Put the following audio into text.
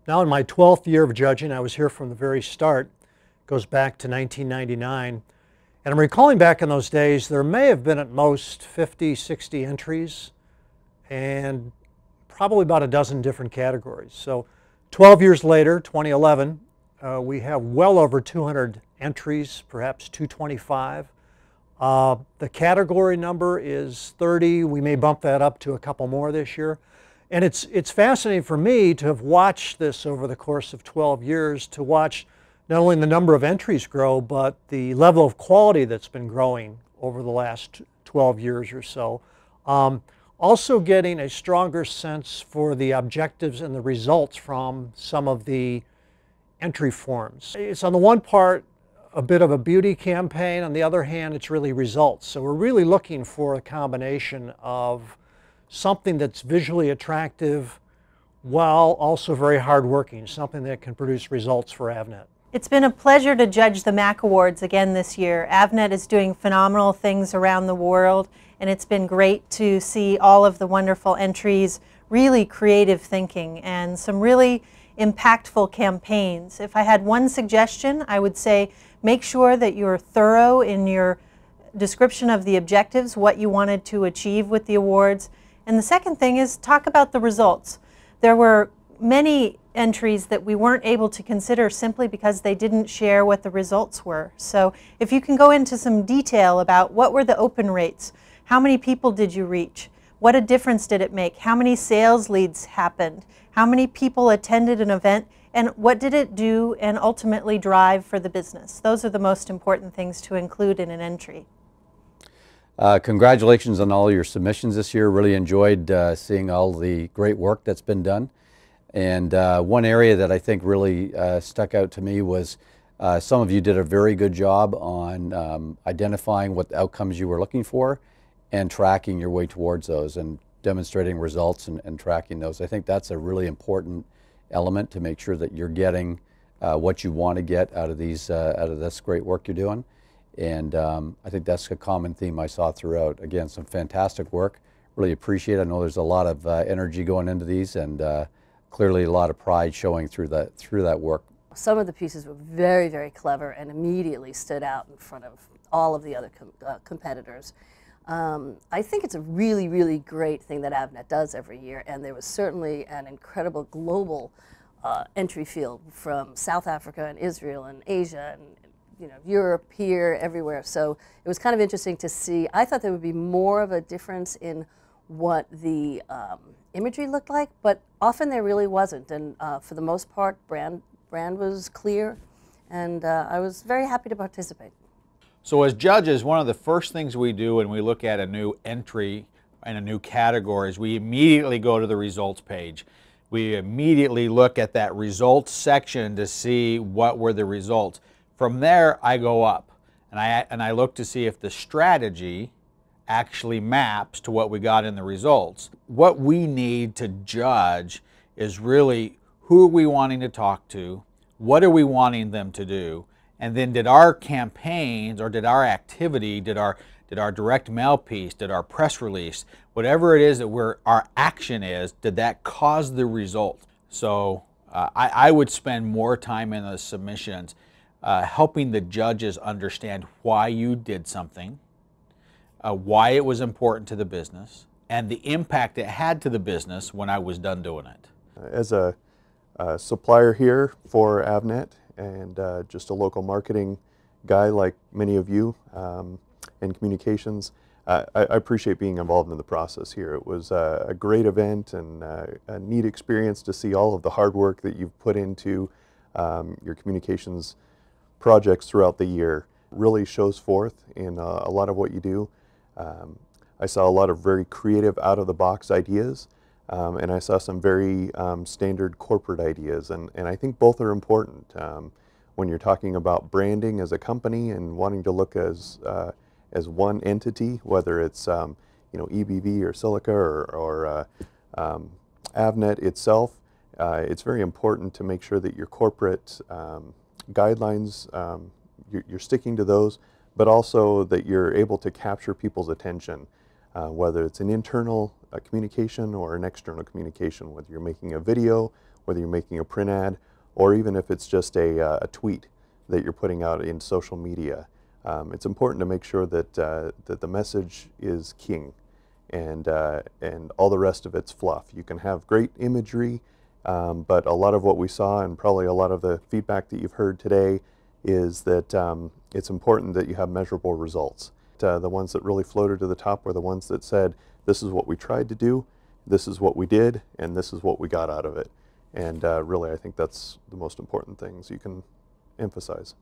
Now in my 12th year of judging, I was here from the very start. It goes back to 1999. And I'm recalling back in those days, there may have been at most 50, 60 entries and probably about a dozen different categories. So 12 years later, 2011, we have well over 200 entries, perhaps 225. The category number is 30. We may bump that up to a couple more this year. And it's fascinating for me to have watched this over the course of 12 years, to watch not only the number of entries grow, but the level of quality that's been growing over the last 12 years or so. Also getting a stronger sense for the objectives and the results from some of the entry forms. It's on the one part a bit of a beauty campaign, on the other hand it's really results. So we're really looking for a combination of something that's visually attractive while also very hardworking, something that can produce results for Avnet. It's been a pleasure to judge the MAC Awards again this year. Avnet is doing phenomenal things around the world, and it's been great to see all of the wonderful entries, really creative thinking, and some really impactful campaigns. If I had one suggestion, I would say make sure that you're thorough in your description of the objectives, what you wanted to achieve with the awards. And the second thing is talk about the results. There were many entries that we weren't able to consider simply because they didn't share what the results were. So if you can go into some detail about what were the open rates, how many people did you reach, what a difference did it make, how many sales leads happened, how many people attended an event, and what did it do and ultimately drive for the business. Those are the most important things to include in an entry. Congratulations on all your submissions this year. Really enjoyed seeing all the great work that's been done. And one area that I think really stuck out to me was some of you did a very good job on identifying what outcomes you were looking for and tracking your way towards those and demonstrating results and tracking those. I think that's a really important element to make sure that you're getting what you want to get out of these out of this great work you're doing. And I think that's a common theme I saw throughout. Again, some fantastic work. Really appreciate it. I know there's a lot of energy going into these, and clearly a lot of pride showing through that work. Some of the pieces were very, very clever and immediately stood out in front of all of the other competitors. I think it's a really, really great thing that Avnet does every year, and there was certainly an incredible global entry field from South Africa and Israel and Asia and Europe, here, everywhere. So it was kind of interesting to see. I thought there would be more of a difference in what the imagery looked like, but often there really wasn't. And for the most part, brand was clear, and I was very happy to participate. So as judges, one of the first things we do when we look at a new entry and a new category is we immediately go to the results page. We immediately look at that results section to see what were the results. From there, I go up and I look to see if the strategy actually maps to what we got in the results. What we need to judge is really who are we wanting to talk to, what are we wanting them to do, and then did our campaigns or did our activity, did our direct mail piece, did our press release, whatever it is that our action is, did that cause the result? So I would spend more time in the submissions helping the judges understand why you did something, why it was important to the business, and the impact it had to the business when I was done doing it. As a supplier here for Avnet and just a local marketing guy like many of you in communications, I appreciate being involved in the process here. It was a great event and a neat experience to see all of the hard work that you've put into your communications projects throughout the year. Really shows forth in a lot of what you do. I saw a lot of very creative out-of-the-box ideas, and I saw some very standard corporate ideas, and I think both are important. When you're talking about branding as a company and wanting to look as one entity, whether it's EBV or Silica or Avnet itself, it's very important to make sure that your corporate guidelines, you're sticking to those, but also that you're able to capture people's attention. whether it's an internal communication or an external communication, whether you're making a video, whether you're making a print ad, or even if it's just a tweet that you're putting out in social media. It's important to make sure that, that the message is king, and all the rest of it's fluff. You can have great imagery, but a lot of what we saw, and probably a lot of the feedback that you've heard today, is that it's important that you have measurable results. The ones that really floated to the top were the ones that said, this is what we tried to do, this is what we did, and this is what we got out of it. And really, I think that's the most important things you can emphasize.